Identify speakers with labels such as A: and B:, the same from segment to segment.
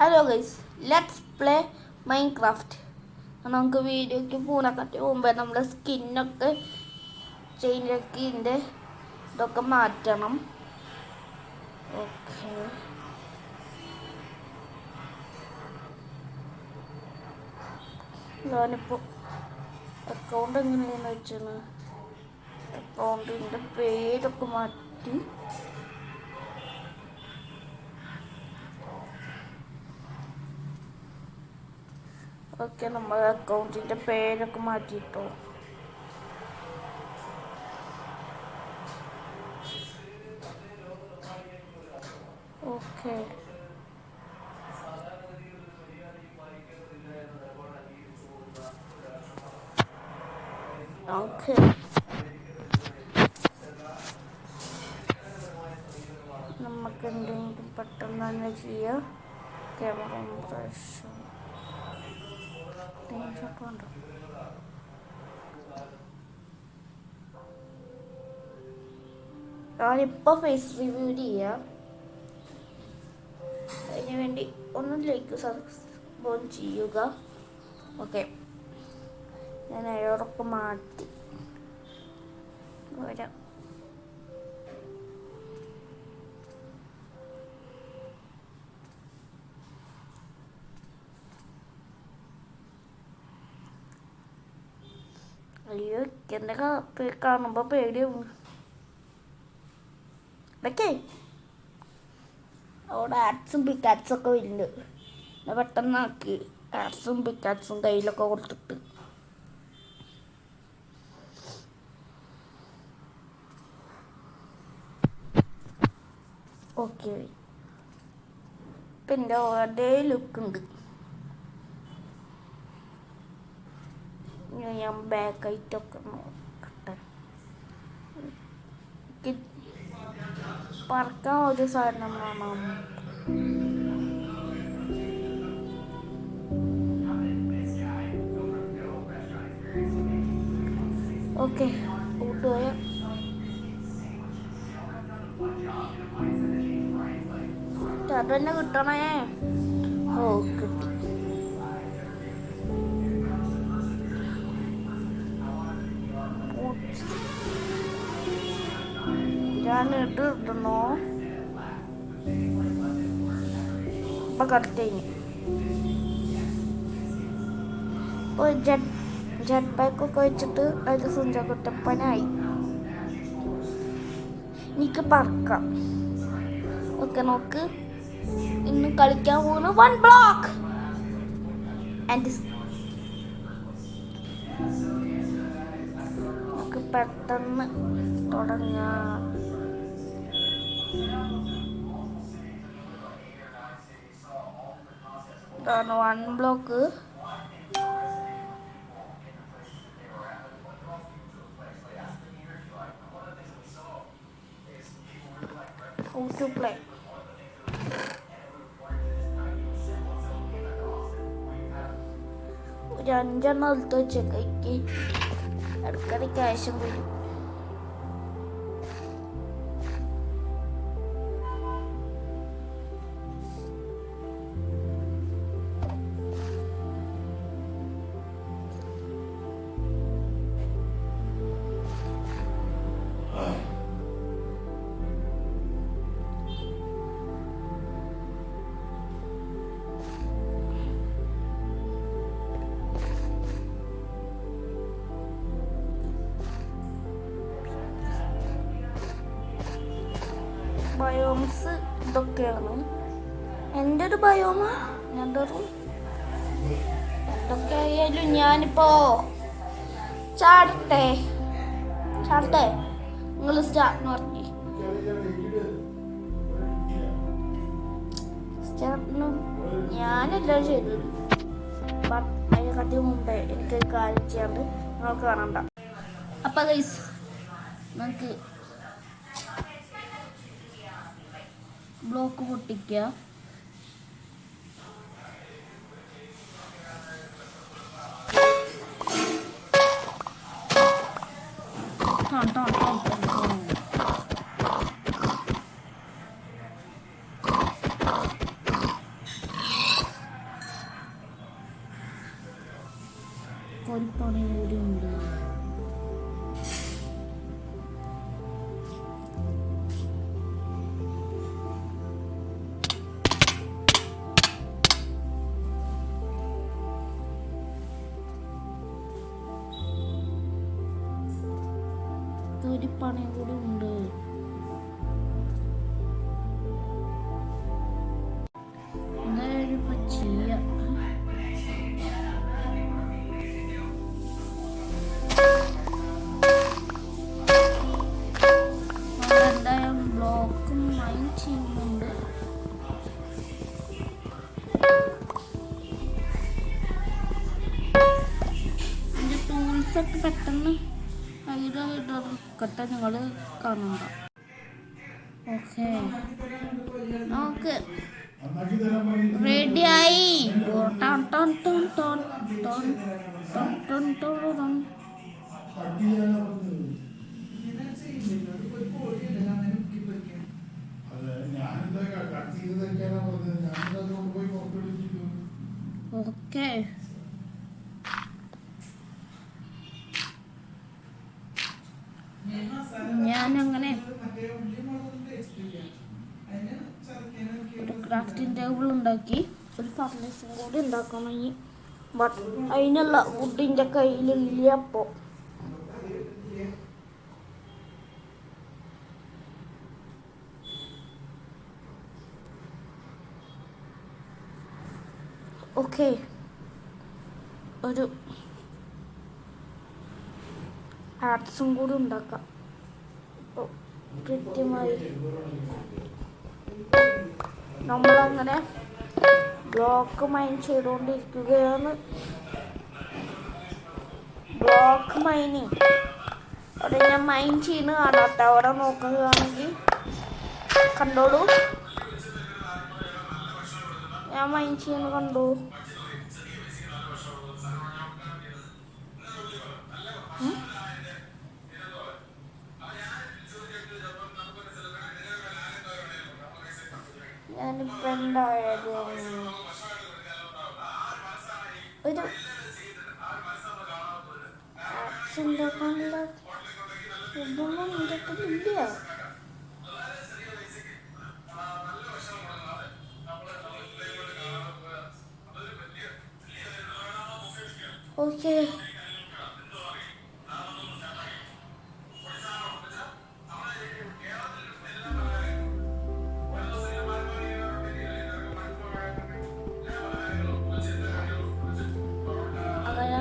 A: Hello guys, let's play Minecraft. നമുക്ക് വീഡിയോയ്ക്ക് പോകുന്നതിന് മുമ്പേ നമ്മുടെ സ്കിന്നൊക്കെ ചേഞ്ചാക്കി ഇതിൻ്റെ ഇതൊക്കെ മാറ്റണം. ഓക്കെ, ഞാനിപ്പോൾ അക്കൗണ്ട് എങ്ങനെയാണെന്ന് വെച്ചാൽ അക്കൗണ്ടിൻ്റെ പേരൊക്കെ മാറ്റി. ഓക്കെ, നമ്മൾ അക്കൗണ്ടിൻ്റെ പേരൊക്കെ മാറ്റിയിട്ടോ. ഓക്കെ, ഓക്കെ, നമുക്ക് എന്തെങ്കിലും പെട്ടെന്ന് തന്നെ ചെയ്യാം. ക്യാമറ ഇംപ്രഷൻ ഉണ്ടോ? ഞാനിപ്പോൾ ഫേസ് റിവ്യൂ ചെയ്യാം. അതിന് വേണ്ടി ഒന്ന് ലൈക്ക് സബ്സ്ക്രൈബ് ചെയ്യുക. ഓക്കെ, ഞാൻ അയോടൊക്കെ മാറ്റി വരാം. അയ്യോ, എൻ്റെ കാണുമ്പോൾ പേടിയാവും. ഓക്കെ, അവിടെ ആഡ്സും പിക്കാറ്റ്സൊക്കെ വരുന്നുണ്ട്. ഞാൻ പെട്ടെന്നാക്കി ആഡ്സും പിക്കാറ്റ്സും കയ്യിലൊക്കെ കൊടുത്തിട്ട്. ഓക്കെ, ഇപ്പം എൻ്റെ അതേ ലുക്കുണ്ട്. ഞാൻ ബാക്കായിട്ടൊക്കെ നോക്കട്ടെ. പറക്കാൻ ഒരു സാധനം വേണം. ഓക്കെ, കൂട്ടുപോയ തന്നെ കിട്ടണേ. ഓ, കിട്ടി. ഞാൻ ഇട്ടിരുന്നോ? ഇപ്പം കറക്റ്റ് കഴിഞ്ഞു. ഇപ്പോൾ ജെറ്റ് പാക്കൊക്കെ വെച്ചിട്ട് അതിൽ സുഞ്ചകുട്ടപ്പനായി. എനിക്ക് പറക്കാം. ഓക്കെ, നോക്ക്, ഇന്ന് കളിക്കാൻ പോകുന്നു 1 ബ്ലോക്ക്. നമുക്ക് പെട്ടെന്ന് തുടങ്ങാം. 1 ബ്ലോക്ക്. How to play. ഒരു 5 എടുത്ത് വെച്ചേക്ക്. ഇടയ്ക്കിടയ്ക്ക് ആവശ്യം വരും. ബയോംസ് ഇതൊക്കെയാണ്. എൻ്റെ ഒരു ബയോമ എന്തൊക്കെ ആയാലും ഞാനിപ്പോ ചാടട്ടെ. നിങ്ങൾ സ്റ്റാർട്ട് പറഞ്ഞേ. സ്റ്റാർട്ടിന് ഞാനെല്ലാം ചെയ്തു. അതിനെക്കാട്ടി മുമ്പേ എനിക്കൊരു കാര്യം ചെയ്യാണ്ട് നിങ്ങൾക്ക് കാണണ്ട. അപ്പം ഗൈസ്, നമുക്ക് ബ്ലോക്ക് പൊട്ടിക്കുക. ഒരു പണി കൂടി ഉണ്ട്. ഒരു പണി കൂടി ഉണ്ട്. എന്തായാലും ഇപ്പൊ ചെയ്യാം. എന്തായാലും ബ്ലോക്കും മൈൻ ചെയ്യുന്നുണ്ട്. എൻ്റെ ടൂൾസൊക്കെ പെട്ടെന്ന് കയ്യിലിടക്കട്ടെ, നിങ്ങൾ കാണണ്ട. ഓക്കെ, നമുക്ക് റെഡിയായി. ഓക്കെ, ഞാനങ്ങനെ ഒരു ക്രാഫ്റ്റിംഗ് ടേബിൾ ഉണ്ടാക്കി. ഒരു ഫർണിച്ചറും കൂടി ഉണ്ടാക്കണം. ബട്ട് അതിനുള്ള വുഡിൻ്റെ കയ്യിലില്ല. അപ്പോൾ ഓക്കെ, ഒരു ആർട്സും കൂടി ഉണ്ടാക്കാം. ഇപ്പോൾ കൃത്യമായി നമ്മളങ്ങനെ ബ്ലോക്ക് മൈൻ ചെയ്തുകൊണ്ടിരിക്കുകയാണ്. ബ്ലോക്ക് മൈനിങ് അവിടെ ഞാൻ മൈൻ ചെയ്യുന്ന കാണാത്ത. അവിടെ നോക്കുകയാണെങ്കിൽ കണ്ടോളൂ, ഞാൻ മൈൻ ചെയ്യുന്ന കണ്ടു. ഞാനിപ്പോൾ എന്തായത് ഒരു ആപ്സ് ഉണ്ടാക്കാനുള്ള ഇതൊന്നും ഇതൊക്കെ ഇല്ല. ഓക്കെ,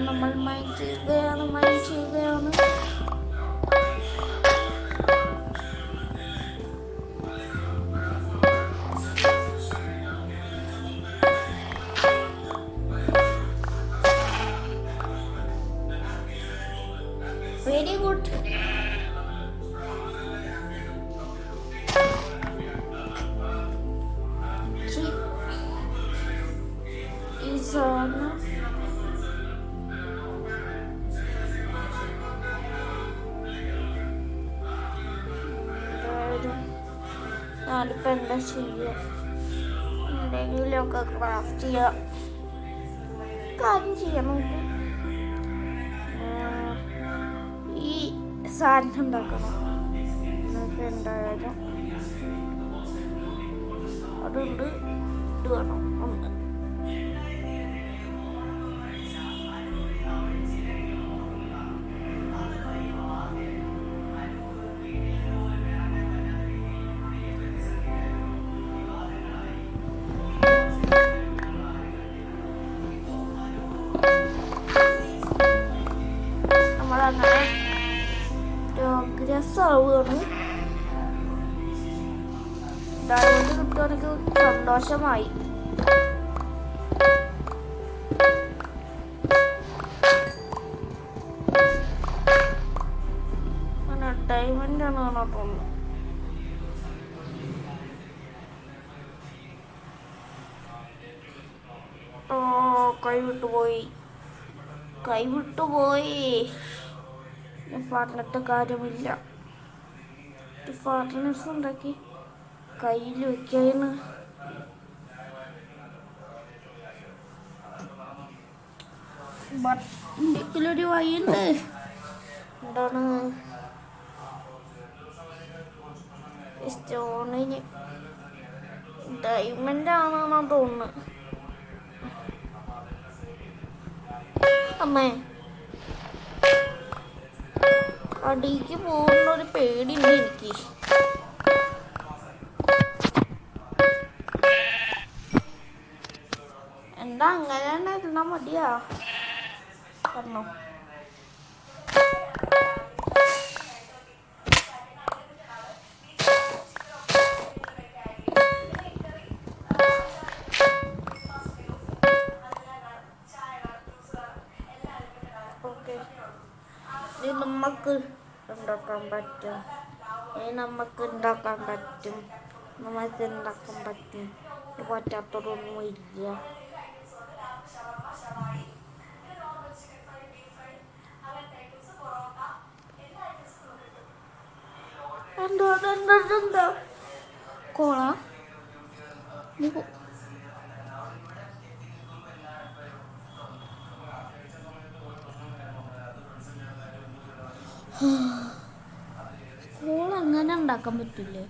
A: നമ്മൾ മൈൻ ചെയ്യുകയാണ്. Very good. ഞാനിപ്പോൾ എന്താ ചെയ്യുക? എന്തെങ്കിലുമൊക്കെ ക്രാഫ്റ്റ് ചെയ്യാം. കാര്യം ചെയ്യാം. നമുക്ക് ഈ സാധനം ഉണ്ടാക്കണം. എന്നൊക്കെ എന്തായാലും അതുകൊണ്ട് ഇത് വേണം ഒന്ന്. നമ്മളങ്ങനെ പ്രോഗ്രസ് ആവുകയാണ്. ഡയമണ്ട് കിട്ടുകയാണെങ്കിൽ സന്തോഷമായി. ഡയമണ്ട് ആണ് തോന്നുന്നു. കൈവിട്ടുപോയി. പറഞ്ഞിട്ട് കാര്യമില്ല. ഫർണിച്ചർ ഉണ്ടാക്കി കയ്യിൽ വെക്കാന്ന്. ബട്ട് ഇതിലൊരു വഴിയുണ്ട്. എന്താണ് സ്റ്റോണിന് ഡയമണ്ട് ആണെന്നാണ് തോന്നുന്നത്. അമ്മേ അടിക്ക് പോകുന്നൊരു പേടിയുണ്ട് എനിക്ക്. എന്താ അങ്ങനെ തന്നെ ഇരുന്നാ മതിയാ പറഞ്ഞോ. ഓക്കെ, ഇത് നമുക്ക് ഉണ്ടാക്കാൻ പറ്റും. ഇത് പറ്റാത്തതൊന്നും ഇല്ല. എന്താ കോള കോള അങ്ങനെ ഉണ്ടാക്കാൻ പറ്റില്ലേ?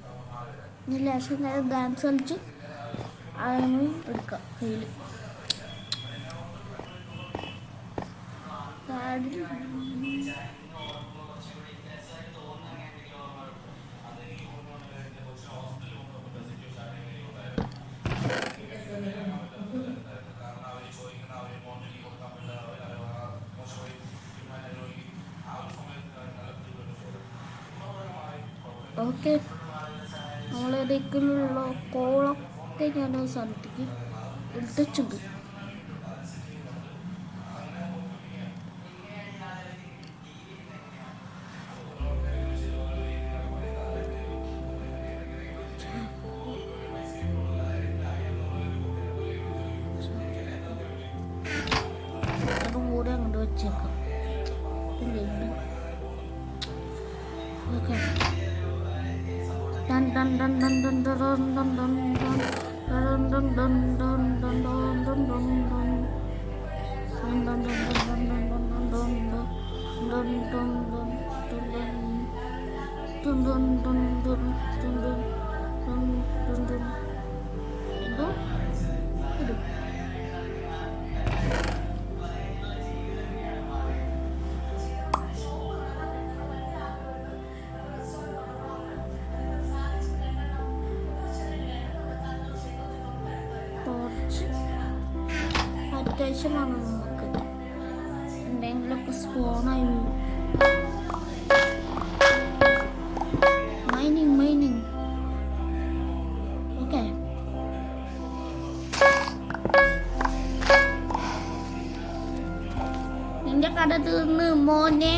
A: ഇനി ലേശം നേരം ഡാൻസ് കളിച്ച് അതൊന്നും എടുക്കാം കയ്യിൽ. ഓക്കെ, നമ്മളേതെങ്കിലുള്ള കോളൊക്കെ ഞാൻ സ്ഥലത്തേക്ക് എടുത്തിട്ടുണ്ട്. അതും കൂടെ അങ്ങോട്ട് വെച്ചേക്കാം. Okay, dun dun dun dun dun dun dun dun dun dun dun dun dun dun dun dun അത്യാവശ്യമാണ് നമുക്ക് എന്തെങ്കിലുമൊക്കെ സ്പോണായി. Mining okay. നിന്റെ കട തീർന്ന് മോനെ.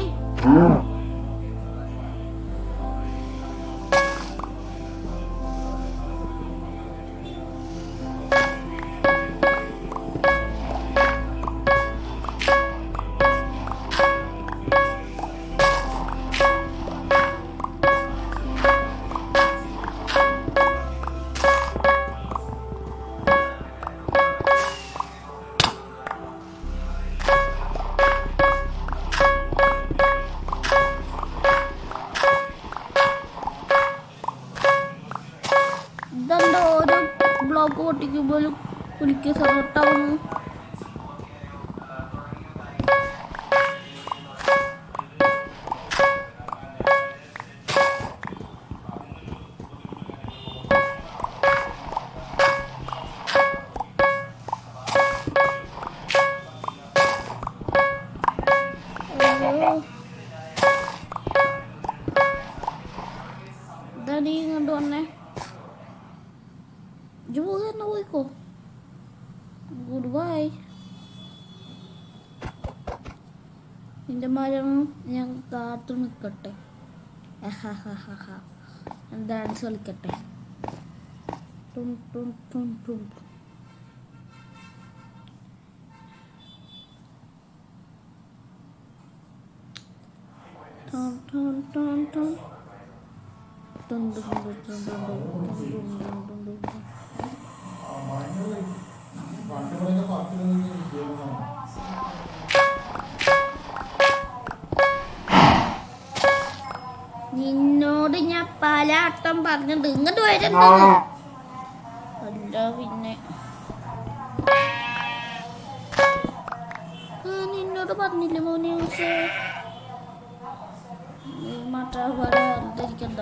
A: ഇതെന്താ ഓരോ ബ്ലോക്ക് പൊട്ടിക്കുമ്പോഴും കുലിക്ക് സപ്പോർട്ടാവുന്നു. ഇതാ നീ ഇങ്ങോട്ട് വന്നേ. തന്നെ പോയിക്കോ. Good bye. നിന്റെ മരം ഞാൻ കാത്തു നിൽക്കട്ടെ. ഞാൻ ഡാൻസ് കളിക്കട്ടെ. ടും ടും ടും ടും. ടും ടും ടും ടും. ടും ടും ടും ടും ടും ടും. പലാട്ടം പറഞ്ഞിട്ട് ഇങ്ങോട്ട് വരണ്ട. അല്ല പിന്നെ നിന്നോട് പറഞ്ഞില്ലേ മോനെ മാറ്റാതിരിക്കണ്ട.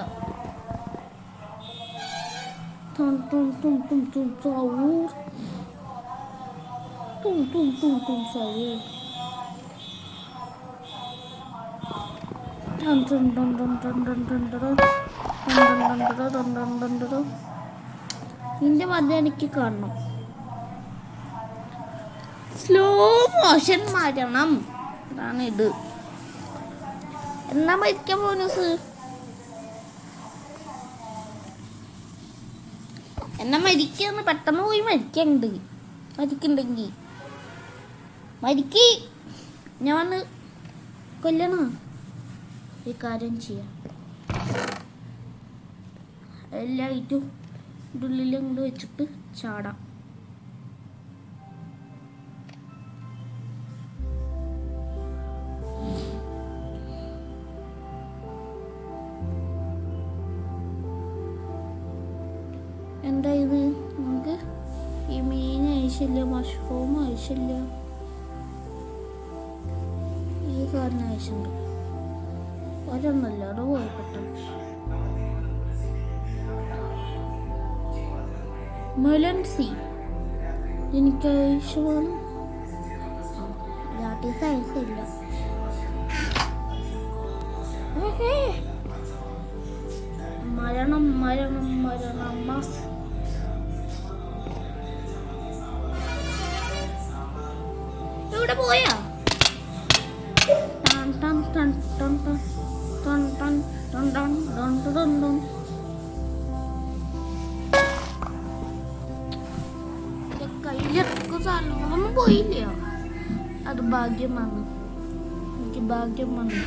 A: നിന്റെ മതി എനിക്ക് കാണണം. സ്ലോ മോഷൻ മാറ്റണം. അതാണ് ഇത്. എന്നാ മരിക്കാൻ പോനൂസ്? എന്നാ മരിക്കാന്ന് പെട്ടെന്ന് പോയി മരിക്കണ്ട്. മരിക്കണ്ടെങ്കി മരിക്ക്. ഞാൻ വന്ന് കൊല്ലണോ? ഈ കാര്യം ചെയ്യാം. എല്ലായിട്ടും ഉള്ളിൽ കൊണ്ട് വെച്ചിട്ട് ചാടാം. എന്താ ഇത്? നമുക്ക് ഈ മീൻ ആവശ്യമില്ല, മഷ്റൂം ആവശ്യമില്ല, ഈ കാരണം ആവശ്യമുണ്ട്. ഒരെണ്ണല്ല, അത് പോയി പെട്ടെന്ന്. മെലൻസി എനിക്ക് ആവശ്യമാണ്. ആവശ്യമില്ല. മരണം മരണം മരണം മാസ്. ഇവിടെ പോയാ? കയ്യിലൊക്കെ സാധനങ്ങളൊന്നും പോയില്ല. അത് ഭാഗ്യമാണ്. എനിക്ക് ഭാഗ്യം വന്നു.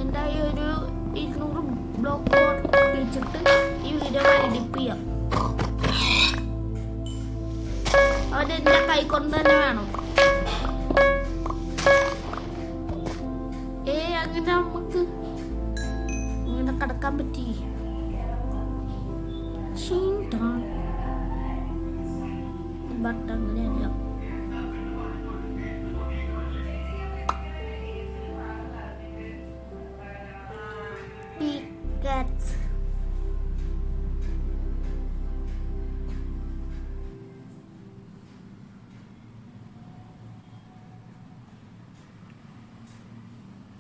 A: എന്തായി ഒരു 200 ബ്ലോക്ക് വെച്ചിട്ട് ഈ വീഡിയോ എഡിറ്റ് ചെയ്യാം. അതെന്റെ കൈ കൊണ്ട് തന്നെ വേണം. അങ്ങനെ നമുക്ക് ഇങ്ങനെ കിടക്കാൻ പറ്റി. ബട്ട് അങ്ങനെയല്ല.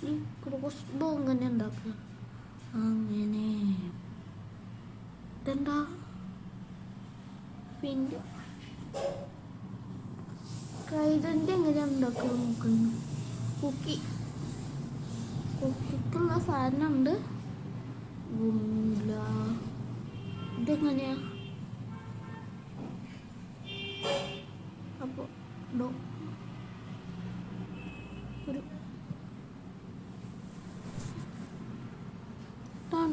A: ഈ ക്രോസ് ബോ അങ്ങനെ ഉണ്ടാക്കുക. അങ്ങനെ ഇതെന്താ? പിന്നെ കൈതൻ്റെ എങ്ങനെ ഉണ്ടാക്കുക നോക്കുന്നു. കുക്കിക്കുള്ള സാധനം ഉണ്ട്. ഇതെങ്ങനെയാ? അപ്പോൾ ഒരു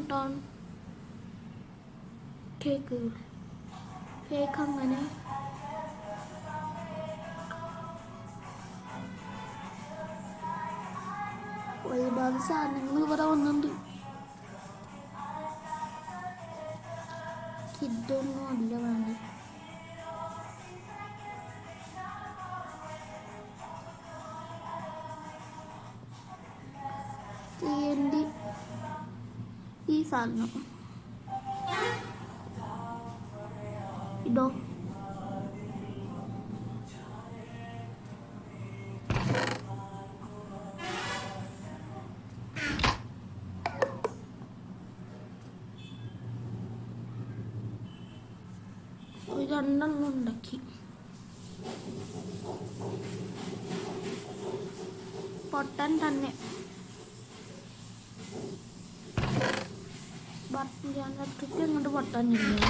A: ടോൺ കേക്ക് അങ്ങനെ ഒരുപാട് സാധനങ്ങൾ ഇവിടെ വന്നിട്ടുണ്ട്. ഇതൊന്നും അല്ല വേണ്ട. ഈ സാധനം ഇതോ രണ്ടെണ്ണം ഉണ്ടാക്കി. പൊട്ടൻ തന്നെ. ഞാനൊക്കെ ഇങ്ങോട്ട് പൊട്ടാനില്ല.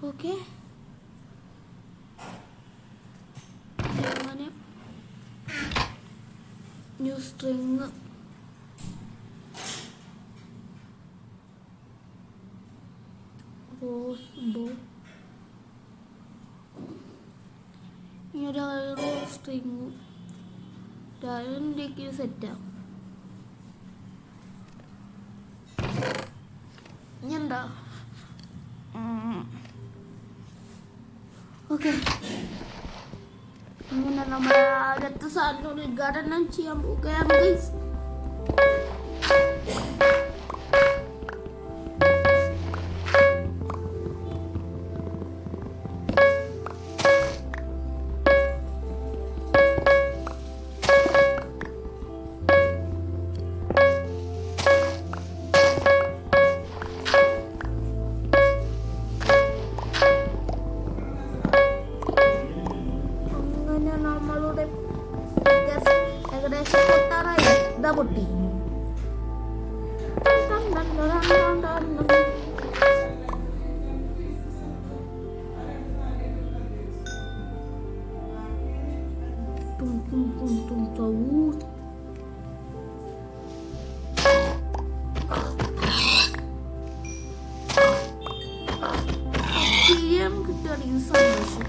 A: ഓക്കെ, അങ്ങനെ ന്യൂ സ്ട്രിങ് റോസ് ബോ സ്ട്രിങ്ങും ഡയറക്റ്റ് സെറ്റാവും. ഇനിയെന്താ ഓക്കെ, അങ്ങനെ നമ്മൾ ആദ്യത്തെ സാധനം ഉദ്ഘാടനം ചെയ്യാൻ പോകുകയാണ് ഗൈസ്. പൊട്ടി കിട്ടുകയാണെങ്കിൽ സന്തോഷം.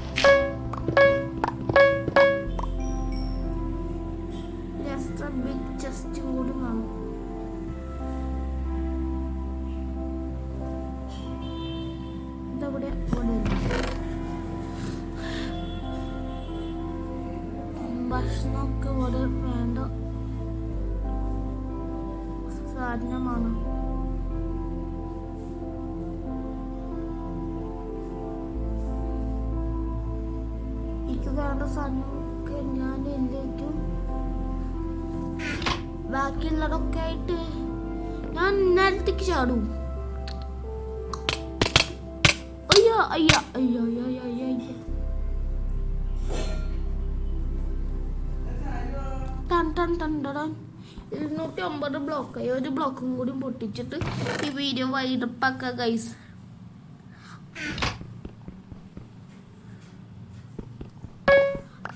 A: ബിഗ് ചെസ്റ്റ് കൂടി കാണും. ഇതവിടെ ഭക്ഷണമൊക്കെ ഇവിടെ വേണ്ട സാധനമാണ്. എനിക്ക് വേണ്ട സാധനമൊക്കെ ഞാൻ എന്തിലേക്കും ബാക്കിയുള്ളതൊക്കെ ആയിട്ട് ഞാൻ നേരത്തേക്ക് ചാടും. അയ്യോ അയ്യോ അയ്യോ അയ്യോ അയ്യോ അയ്യോ 209 ബ്ലോക്കായി. ഒരു ബ്ലോക്കും കൂടി പൊട്ടിച്ചിട്ട് ഈ വീഡിയോ വൈഡപ്പാക്ക ഗൈസ്.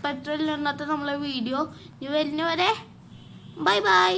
A: പെട്രോൾ ഇല്ലാത്ത നമ്മളെ വീഡിയോ ഇനി വരുന്നവരെ ബൈ ബൈ.